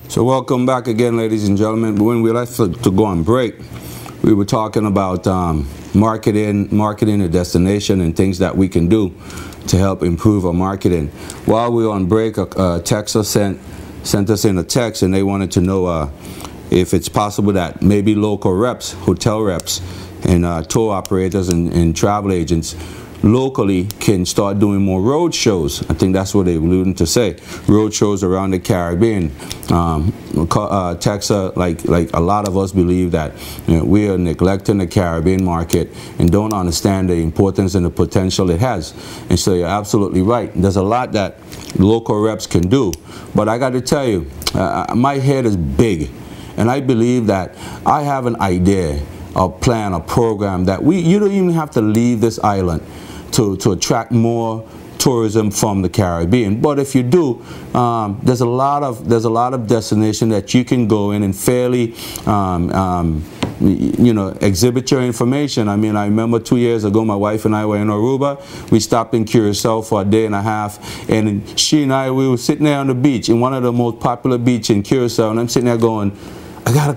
So welcome back again, ladies and gentlemen. When we left to go on break, we were talking about marketing a destination and things that we can do to help improve our marketing. While we were on break, Texas sent us in a text, and they wanted to know if it's possible that maybe local reps, hotel reps, and tour operators and travel agents locally can start doing more road shows. I think that's what they were alluding to say. Road shows around the Caribbean. Texas, like a lot of us, believe that we are neglecting the Caribbean market and don't understand the importance and the potential it has. And so you're absolutely right. There's a lot that local reps can do. But I got to tell you, my head is big. And I believe that I have an idea, a plan, a program that you don't even have to leave this island to attract more tourism from the Caribbean. But if you do, there's a lot of destinations that you can go in and fairly exhibit your information. I mean, I remember 2 years ago, my wife and I were in Aruba. We stopped in Curacao for a day and a half, and she and I, we were sitting there on the beach, in one of the most popular beaches in Curacao, and I'm sitting there going, I gotta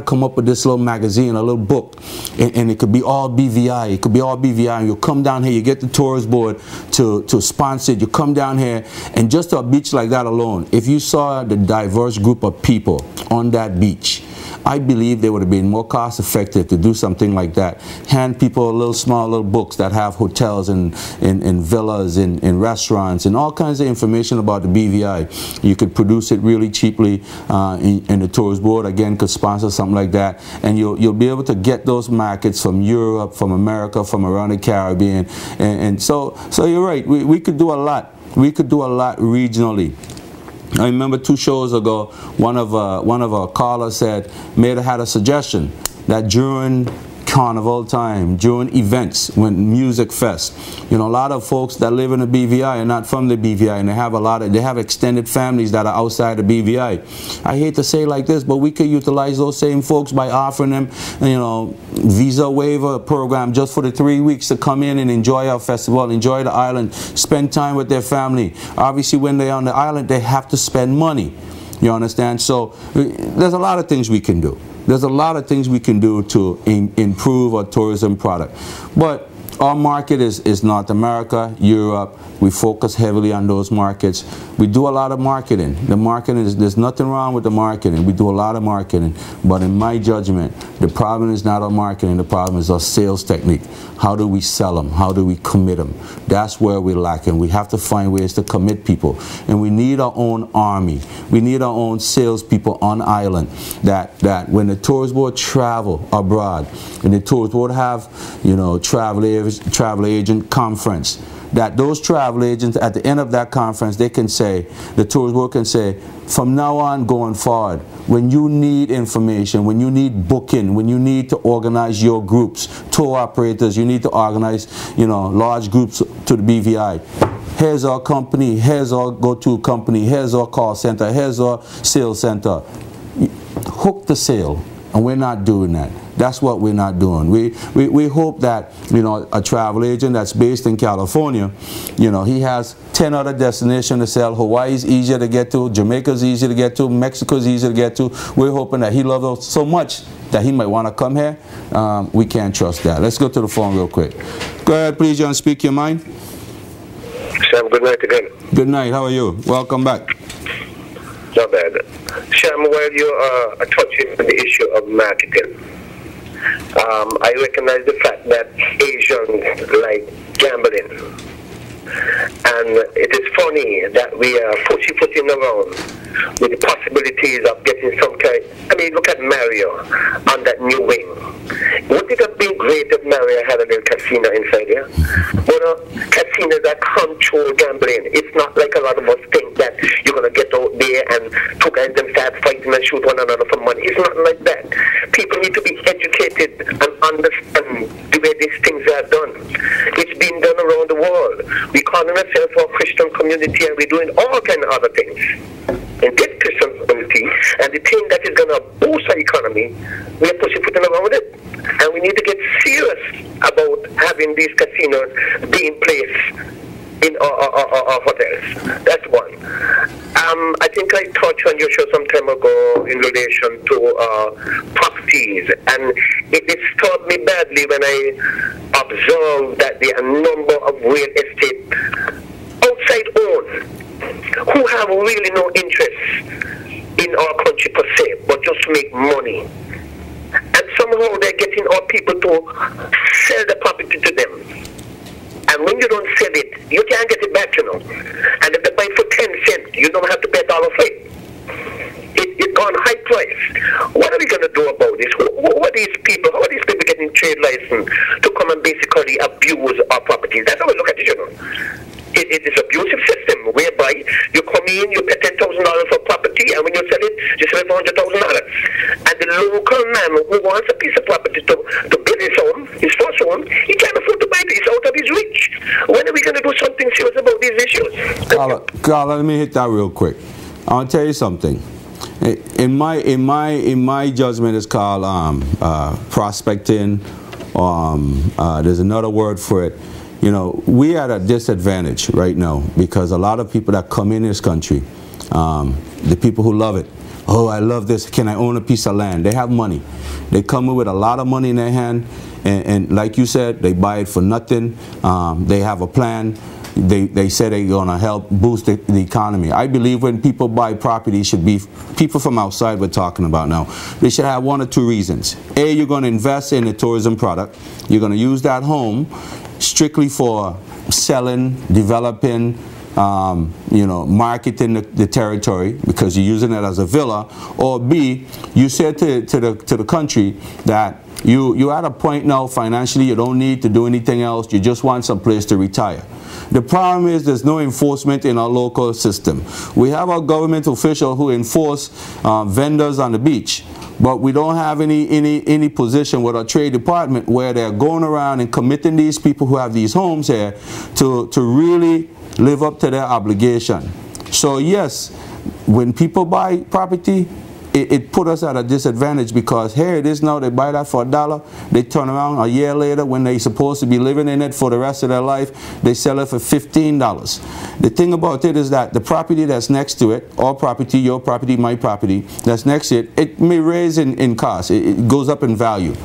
come up with this little magazine, a little book, and it could be all BVI. It could be all BVI, and you'll come down here, you get the tourist board to sponsor it. You come down here, and just a beach like that alone, if you saw the diverse group of people on that beach, I believe they would have been more cost effective to do something like that. Hand people small little books that have hotels and villas and restaurants and all kinds of information about the BVI. You could produce it really cheaply, and the tourist board again could sponsor something like that, and you'll be able to get those markets from Europe, from America, from around the Caribbean, and so you're right. We could do a lot. We could do a lot regionally. I remember 2 shows ago, one of our callers had a suggestion that during carnival time, during events, when music fest, a lot of folks that live in the BVI are not from the BVI, and they have extended families that are outside the BVI. I hate to say it like this, but we could utilize those same folks by offering them, visa waiver program just for the 3 weeks to come in and enjoy our festival, enjoy the island, spend time with their family. Obviously, when they're on the island, they have to spend money. You understand? So there's a lot of things we can do. There's a lot of things we can do to improve our tourism product. But our market is North America, Europe. We focus heavily on those markets. We do a lot of marketing. The marketing there's nothing wrong with the marketing. We do a lot of marketing. But in my judgment, the problem is not our marketing. The problem is our sales technique. How do we sell them? How do we commit them? That's where we're lacking. We have to find ways to commit people. And we need our own army. We need our own salespeople on island that when the tourist board travel abroad, and the tourist board have, travel agent conference, that those travel agents at the end of that conference, they can say, the tourist board can say, from now on going forward, when you need information, when you need booking, when you need to organize your groups, tour operators, you need to organize, large groups to the BVI. Here's our company, here's our go-to company, here's our call center, here's our sales center. Hook the sale, and we're not doing that. That's what we're not doing. We hope that, a travel agent that's based in California, he has 10 other destinations to sell. Hawaii's easier to get to, Jamaica's easier to get to, Mexico's easier to get to. We're hoping that he loves us so much that he might want to come here. We can't trust that. Let's go to the phone real quick. Go ahead, please, John, speak your mind. Sam, good night again. Good night. How are you? Welcome back. Not bad. Sam, while you are touching on the issue of marketing, I recognize the fact that Asians like gambling. And it is funny that we are pussyfooting around with the possibilities of getting some kind. I mean, look at Mario on that new wing. Wouldn't it have been great if Mario had a little casino inside here? But casinos that control gambling. It's not like a lot of us think that you're going to get out there and two guys them start fighting and shoot one another for money. It's not like that. People need to be educated and understand the way these things are done. It's being done around the world. We calling ourselves a Christian community, and we're doing all kind of other things in this Christian community. And the thing that is going to boost our economy, we are pussyfooting around with it. And we need to get serious about having these casinos being placed in our hotels. That's one. I think I touched on your show some time ago in relation to properties, and it struck me badly when I observed that there are a number of real estate outside owned who have really no interest in our country per se, but just to make money. And somehow they're getting our people to sell the property to them. And when you don't sell it, you can't get it back, you know. And if they buy for 10 cents, you don't have to pay $1 for it. It's gone high price. What are we going to do about this? Who are these people? How are these people getting trade license to come and basically abuse our properties? That's how we look at it, you know. It is an abusive system whereby you come in, you pay $10,000 for property, and when you sell it, you sell it for $100,000. And the local man who wants a piece of property to build his home, his first home, he can't afford to buy it. It's out of his reach. When are we going to do something serious about these issues? Carla, let me hit that real quick. I'll tell you something. In my judgment, it's called prospecting. There's another word for it. You know, we are at a disadvantage right now because a lot of people that come in this country, the people who love it, oh, I love this, can I own a piece of land? They have money. They come in with a lot of money in their hand, and like you said, they buy it for nothing. They have a plan. They say they're going to help boost the economy. I believe when people buy property, it should be people from outside we're talking about now. They should have one or two reasons. A, you're going to invest in a tourism product. You're going to use that home strictly for selling, developing, you know, marketing the territory because you're using it as a villa. Or B, you said to the country that you're at a point now financially you don't need to do anything else. You just want some place to retire. The problem is there's no enforcement in our local system. We have our government official who enforce vendors on the beach, but we don't have any position with our trade department where they're going around and committing these people who have these homes here to really live up to their obligation. So yes, when people buy property, it put us at a disadvantage because here it is now, they buy that for $1, they turn around a year later when they're supposed to be living in it for the rest of their life, they sell it for $15. The thing about it is that the property that's next to it, our property, your property, my property, that's next to it, it may raise in cost, it goes up in value.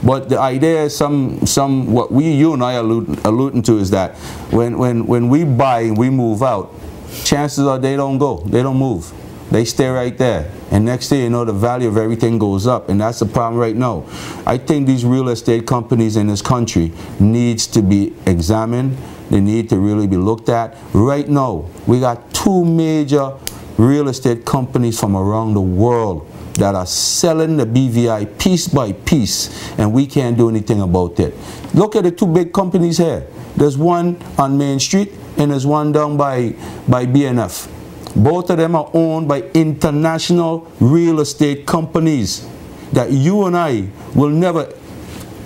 But the idea is what you and I are alluding to is that when we buy and we move out, chances are they don't go, they don't move. They stay right there. And next thing you know, the value of everything goes up. And that's the problem right now. I think these real estate companies in this country needs to be examined. They need to really be looked at. Right now, we got 2 major real estate companies from around the world that are selling the BVI piece by piece, and we can't do anything about it. Look at the 2 big companies here. There's one on Main Street, and there's one down by BNF. Both of them are owned by international real estate companies that you and I will never,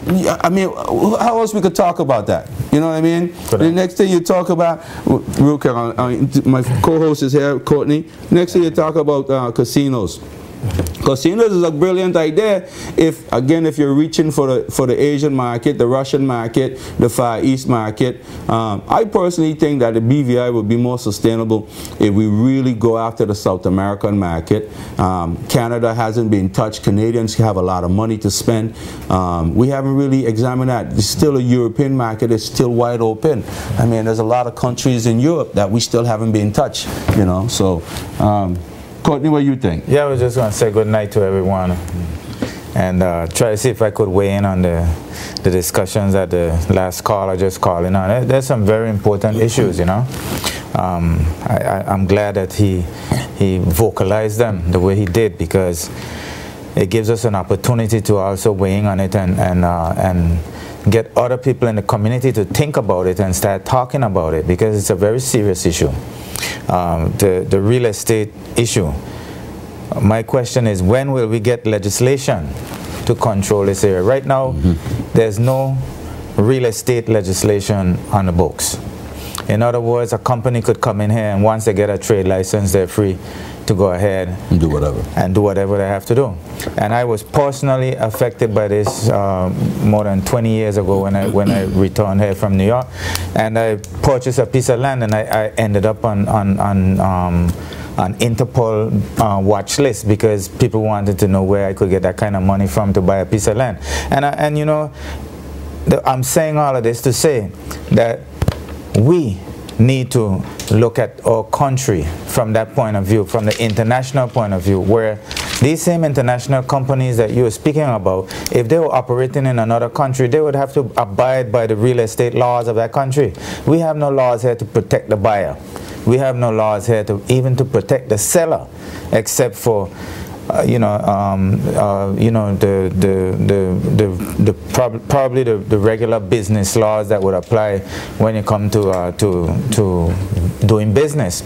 I mean, how else we could talk about that? You know what I mean? The next thing you talk about, real quick, my co-host is here, Courtney. Next thing you talk about casinos. Casinos is a brilliant idea if, again, if you're reaching for the Asian market, the Russian market, the Far East market. I personally think that the BVI would be more sustainable if we really go after the South American market. Canada hasn't been touched. Canadians have a lot of money to spend. We haven't really examined that. It's still a European market. It's still wide open. I mean, there's a lot of countries in Europe that we still haven't been touched, you know, so... Courtney, what do you think? Yeah, I was just going to say good night to everyone and try to see if I could weigh in on the discussions that the last caller just called in on. There's some very important issues, you know. I'm glad that he vocalized them the way he did because it gives us an opportunity to also weigh in on it and get other people in the community to think about it and start talking about it because it's a very serious issue. The real estate issue my question is, when will we get legislation to control this area? Right now, there's no real estate legislation on the books. In other words, a company could come in here and once they get a trade license, they're free to go ahead and do whatever they have to do. And I was personally affected by this more than 20 years ago when I returned here from New York, and I purchased a piece of land, and I ended up on Interpol watch list because people wanted to know where I could get that kind of money from to buy a piece of land. And you know, I'm saying all of this to say that we need to look at our country from that point of view, from the international point of view, where these same international companies that you were speaking about, if they were operating in another country, they would have to abide by the real estate laws of that country. We have no laws here to protect the buyer. We have no laws here to even to protect the seller, except for probably the regular business laws that would apply when you come to doing business.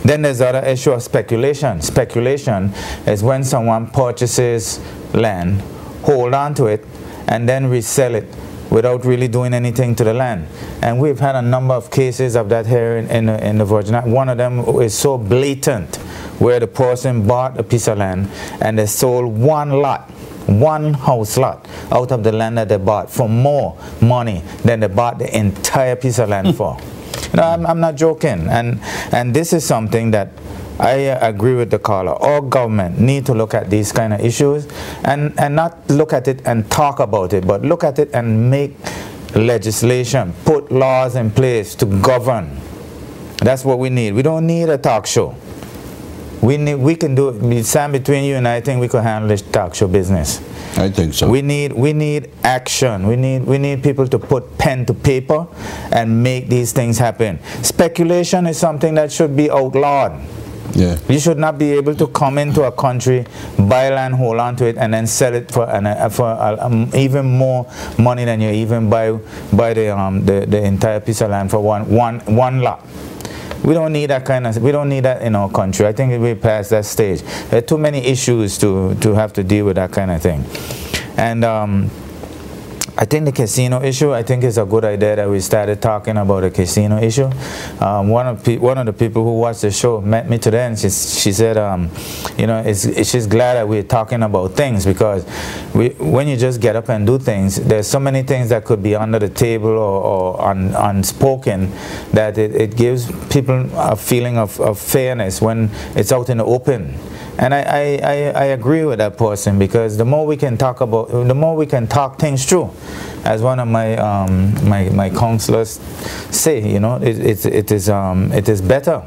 Then there's the other issue of speculation. Speculation is when someone purchases land, hold on to it, and then resell it without really doing anything to the land. And we've had a number of cases of that here in the Virgin Islands. One of them is so blatant, where the person bought a piece of land and they sold one lot, one house lot out of the land that they bought for more money than they bought the entire piece of land for. You know, I'm not joking. And this is something that I agree with the caller. Our government need to look at these kind of issues and not look at it and talk about it, but look at it and make legislation, put laws in place to govern. That's what we need. We don't need a talk show. We can do it. Sam, between you and I think we could handle this talk show business. I think so. We need action. We need people to put pen to paper and make these things happen. Speculation is something that should be outlawed. Yeah. You should not be able to come into a country, buy land, hold on to it, and then sell it for even more money than you even buy the entire piece of land for one lot. We don't need that we don't need that in our country. I think we're past that stage. There are too many issues to have to deal with that kind of thing. And I think the casino issue, I think it's a good idea that we started talking about the casino issue. One of the people who watched the show met me today, and she said, you know, she's glad that we're talking about things, because when you just get up and do things, there's so many things that could be under the table or unspoken, that it gives people a feeling of fairness when it's out in the open. And I agree with that person, because the more we can talk things through, as one of my my counselors say, you know, it is better,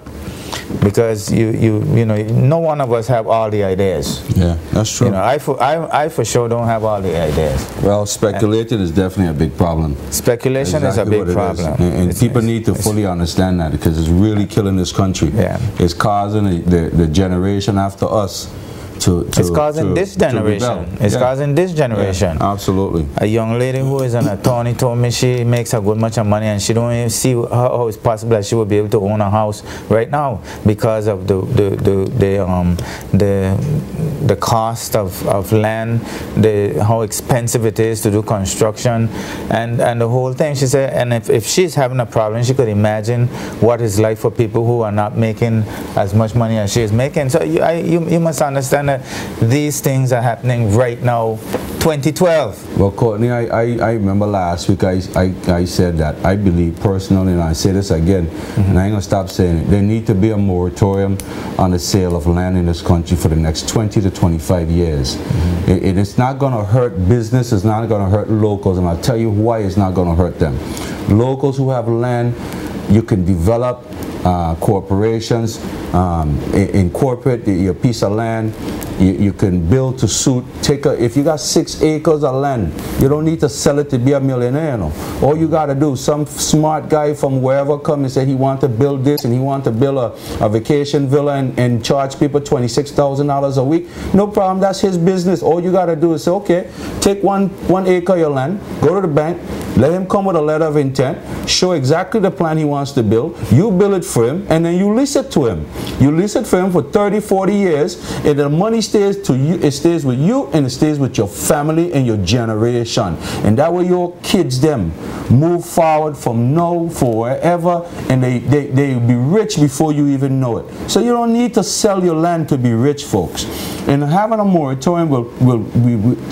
because you know, no one of us have all the ideas. Yeah, that's true. You know, I for sure don't have all the ideas. Well, speculating is definitely a big problem. Speculation is a big problem, and people need to fully understand that, because it's really killing this country. Yeah, it's causing the generation after us it's causing this generation. It's causing this generation. Yeah, absolutely. A young lady who is an attorney told me she makes a good much of money, and she don't even see how it's possible that she will be able to own a house right now because of the cost of land, how expensive it is to do construction, and the whole thing. She said, and if she's having a problem, she could imagine what it's like for people who are not making as much money as she is making. So you must understand that these things are happening right now, 2012. Well, Courtney, I remember last week I said that I believe personally, and I say this again, and I ain't gonna stop saying it, there need to be a moratorium on the sale of land in this country for the next 20 to 25 years. It's not gonna hurt business, it's not gonna hurt locals, and I'll tell you why it's not gonna hurt them. Locals who have land, you can develop corporations, incorporate your piece of land. You can build to suit. If you got 6 acres of land, you don't need to sell it to be a millionaire. No. All you got to do, some smart guy from wherever come and say he want to build this and he want to build a vacation villa and charge people $26,000 a week. No problem. That's his business. All you got to do is say, okay, take one acre of your land, go to the bank, let him come with a letter of intent, show exactly the plan he wants to build. You build it for him, and then you lease it to him. You lease it for him for 30, 40 years, and the money stays to you. It stays with you, and it stays with your family and your generation. And that way your kids them move forward from now for wherever, and they will be rich before you even know it. So you don't need to sell your land to be rich, folks. And having a moratorium will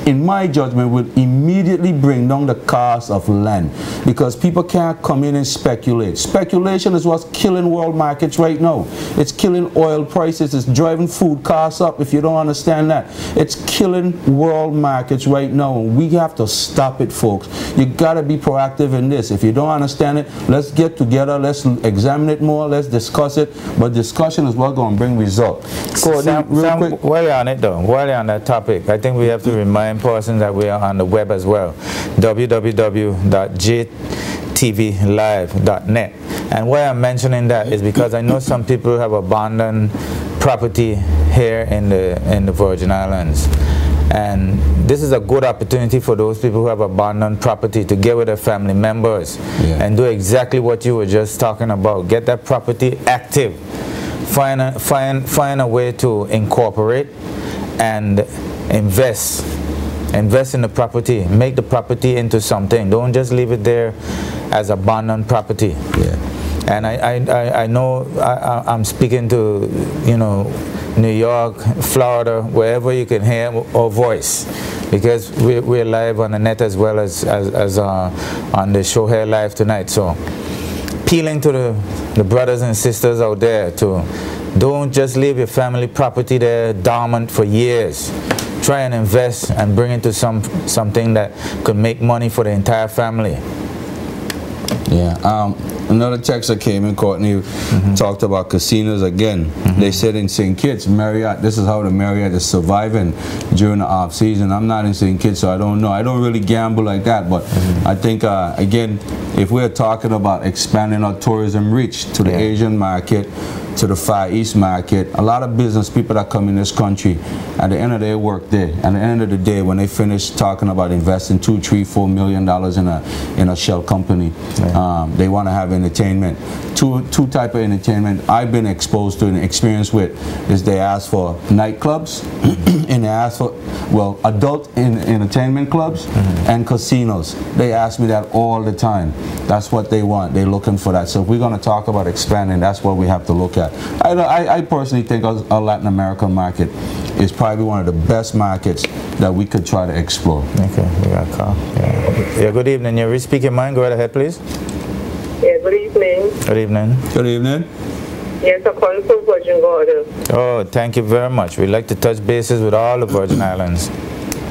in my judgment, will immediately bring down the cost of land, because people can't come in and speculate. Speculation is what's killing world markets right now. It's killing oil prices. It's driving food costs up. If you don't understand that, it's killing world markets right now, and we have to stop it, folks. You got to be proactive in this. If you don't understand it, let's get together. Let's examine it more. Let's discuss it. But discussion is what's going to bring results. Sam, while you're on it though, while you're on that topic, I think we have to remind persons that we are on the web as well, www.jtvlive.net. And why I'm mentioning that is because I know some people have abandoned property here in the Virgin Islands. And this is a good opportunity for those people who have abandoned property to get with their family members and do exactly what you were just talking about. Get that property active. Find a way to incorporate and invest in the property. Make the property into something. Don't just leave it there as abandoned property. And I know I'm speaking to, you know, New York, Florida, wherever you can hear our voice, because we're live on the net as well as on the show here live tonight. So appealing to the brothers and sisters out there to don't just leave your family property there dormant for years. Try and invest and bring it to something that could make money for the entire family. Another text that came in, Courtney, talked about casinos again. They said in St. Kitts, Marriott, this is how the Marriott is surviving during the off season. I'm not in St. Kitts, so I don't know. I don't really gamble like that, but I think, again, if we're talking about expanding our tourism reach to the Asian market, to the Far East market, a lot of business people that come in this country, at the end of their work day, at the end of the day, when they finish talking about investing $2, $3, $4 million in a shell company, they want to have entertainment. Two type of entertainment I've been exposed to and experienced with is they ask for nightclubs and they ask for, well, adult entertainment clubs and casinos. They ask me that all the time. That's what they want. They're looking for that. So if we're going to talk about expanding, that's what we have to look at. I personally think our Latin American market is probably one of the best markets that we could try to explore. Okay, we got a call. Yeah, good evening. You're speaking mine. Go right ahead, please. Yeah, good evening. Good evening. Good evening. Yes, I'm calling from Virgin Gorda. Oh, thank you very much. We'd like to touch bases with all the Virgin Islands.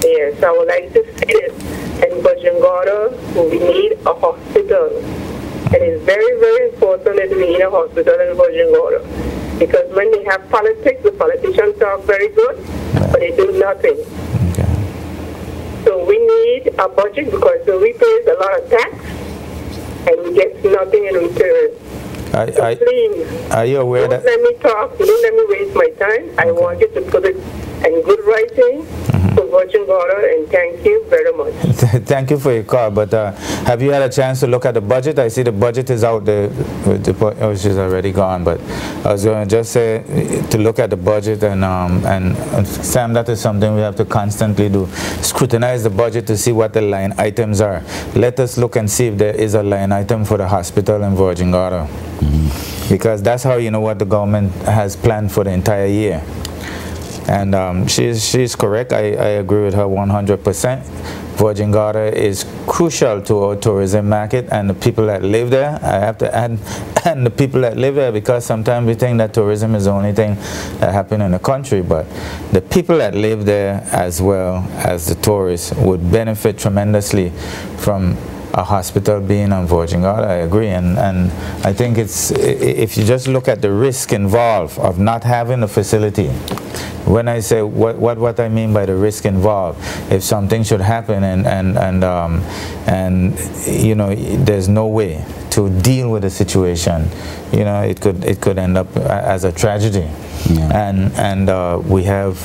Yes, I would like to say this. In Virgin Gorda, we need a hospital. It is very, very important that we need a hospital in Virgin Gorda. Because when they have politics, the politicians talk very good, but they do nothing. Okay. So we need a budget because we pay a lot of tax and we get nothing in return. So please, are you aware don't let me talk, don't let me waste my time. I want you to put it in good writing for Virgin Gorda, and thank you very much. Thank you for your call, but have you had a chance to look at the budget? I see the budget is out there. Oh, she's already gone, but I was going to just say to look at the budget, and Sam, that is something we have to constantly do. Scrutinize the budget to see what the line items are. Let us look and see if there is a line item for the hospital in Virgin Gorda. Because that's how you know what the government has planned for the entire year. And she's correct. I agree with her 100%. Virgin Gorda is crucial to our tourism market and the people that live there. I have to add, and the people that live there, because sometimes we think that tourism is the only thing that happens in the country, but the people that live there as well as the tourists would benefit tremendously from a hospital being on Virgin Gorda. I agree, and I think it's, if you just look at the risk involved of not having a facility. When I say what I mean by the risk involved, if something should happen and you know there's no way to deal with the situation, you know it could end up as a tragedy. And we have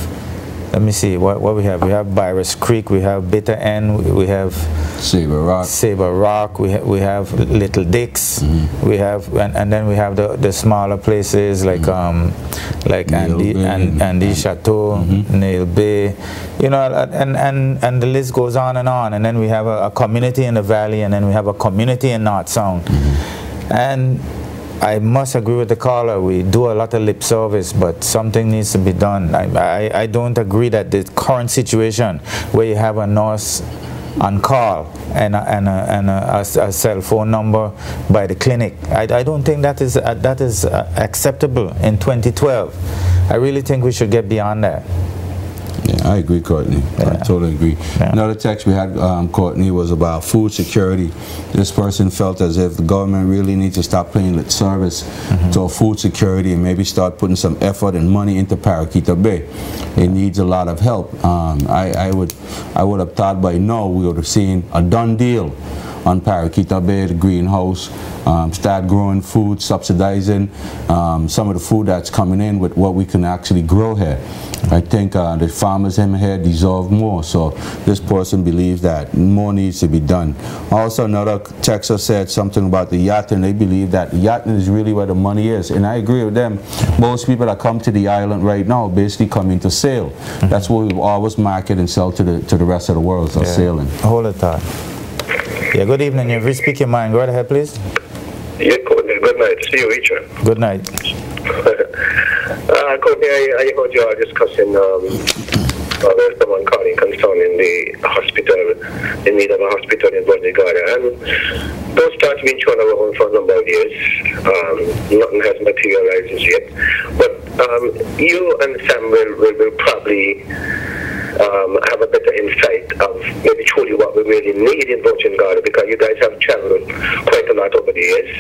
let me see what we have. We have Byers Creek, we have Bitter End, we have Sabre Rock, we have Little Dix, we have and then we have the smaller places like Andy Chateau, Nail Bay, you know, and the list goes on, and then we have a community in the valley, and then we have a community in North Sound. And I must agree with the caller. We do a lot of lip service, but something needs to be done. I don't agree that the current situation where you have a nurse on call and a cell phone number by the clinic, I don't think that is acceptable in 2012. I really think we should get beyond that. Yeah, I agree, Courtney. Yeah. I totally agree. Yeah. Another text we had, Courtney, was about food security. This person felt as if the government really needs to stop playing lip service to food security and maybe start putting some effort and money into Paraquita Bay. It needs a lot of help. I would have thought by now we would have seen a done deal on Paraquita Bay, the greenhouse, start growing food, subsidizing some of the food that's coming in with what we can actually grow here. I think the farmers in here deserve more, so this person believes that more needs to be done. Also, another texter said something about the yachting. They believe that yachting is really where the money is, and I agree with them. Most people that come to the island right now basically come in to sail. That's what we always market and sell to the rest of the world, so sailing. Hold it tight. Yeah, good evening. You've reached Your Mind. Go right ahead, please. Yeah, Courtney, good night. See you, Richard. Good night. Courtney, I heard you are discussing someone calling concerning the hospital, the need of a hospital in Bondigada. And those starts been shown around for a number of years. Nothing has materialized as yet. But you and Sam will probably have a better insight of maybe truly what we really need in Virgin Gorda, because you guys have traveled quite a lot over the years.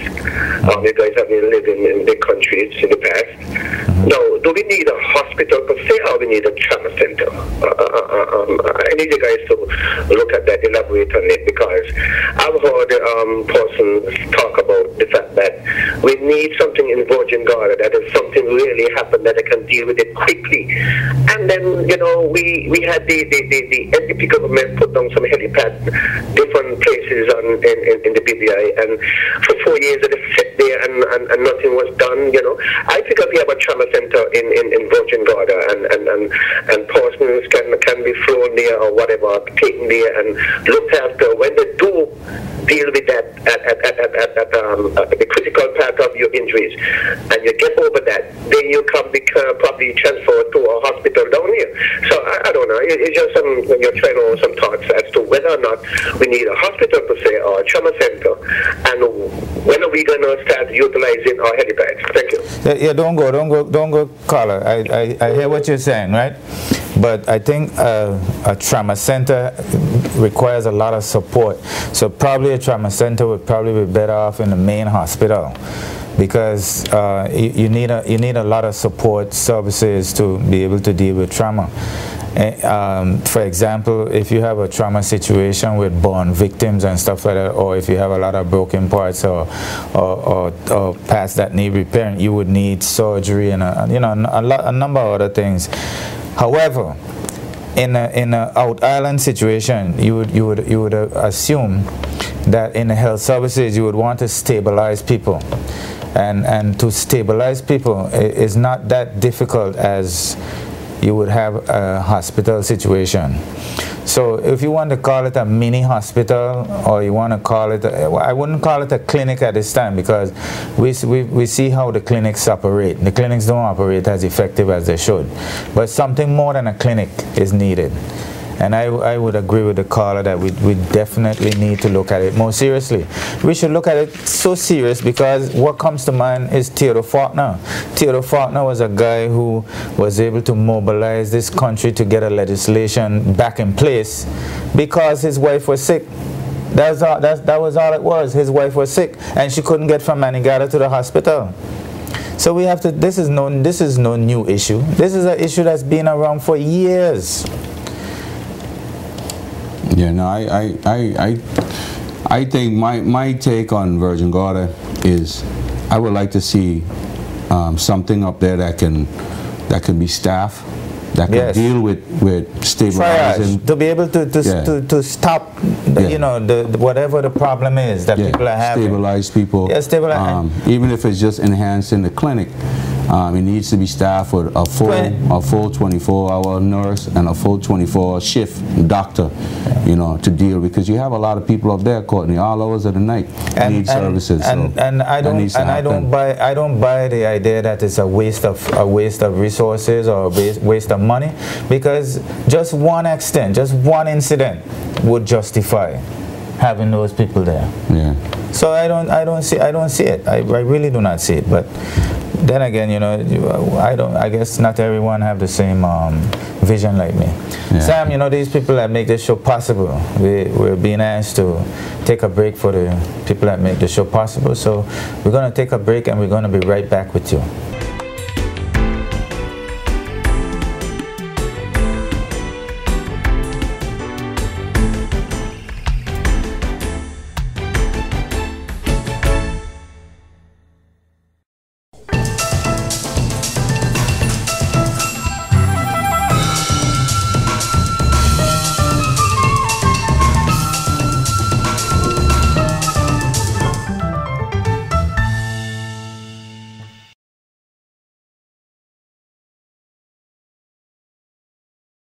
You guys have been living in big countries in the past. Now, do we need a hospital per se, or we need a trauma center? I need you guys to look at that, elaborate on it, because I've heard persons talk about the fact that we need something in Virgin Gorda, that if something really happened, that they can deal with it quickly. And then, you know, we had the NDP government put down some helipads, different places in the BVI, and for 4 years they sat there and nothing was done, you know. I think if we have a trauma center in Virgin Gorda and persons can be flown there or whatever, taken there and looked after when they do deal with that at the critical part of your injuries, and you get over that, then you can be probably transferred to a hospital down here. So I don't know. It's just when you're trying on some thoughts as to whether or not we need a hospital per se or a trauma center, and when are we going to start utilizing our helipads? Thank you. Yeah, don't go, caller. I hear what you're saying, right? But I think a trauma center requires a lot of support. So probably a trauma center would probably be better off in the main hospital, because you need a lot of support services to be able to deal with trauma. For example, if you have a trauma situation with burn victims and stuff like that, or if you have a lot of broken parts or parts that need repairing, you would need surgery and a number of other things. However, in a out island situation, you would assume that in the health services you would want to stabilize people, and to stabilize people is not that difficult as you would have a hospital situation. So if you want to call it a mini hospital, or you want to call it, I wouldn't call it a clinic at this time, because we see how the clinics operate. The clinics don't operate as effective as they should. But something more than a clinic is needed. And I would agree with the caller that we definitely need to look at it more seriously. We should look at it so serious because what comes to mind is Theodore Faulkner. Theodore Faulkner was a guy who was able to mobilize this country to get a legislation back in place because his wife was sick. That was all it was. His wife was sick and she couldn't get from Manigata to the hospital. So we have to, this is no new issue. This is an issue that's been around for years. Yeah, no, I think my take on Virgin Gorda is I would like to see something up there that can be staffed that could deal with stabilizing. To be able to stop, you know, whatever the problem is that people are having. Stabilize people. Yeah, stabilize. Even if it's just enhancing the clinic, it needs to be staffed with a full 24-hour nurse and a full 24-hour shift doctor, you know, to deal, because you have a lot of people up there, Courtney, all hours of the night need services. And I don't buy the idea that it's a waste of resources or a waste of money, because just one accident, just one incident would justify having those people there. Yeah. So I don't see it. I really do not see it. But then again, you know, I guess not everyone have the same vision like me. Yeah. Sam, you know, these people that make this show possible, we're being asked to take a break for the people that make the show possible. So we're going to take a break and we're going to be right back with you.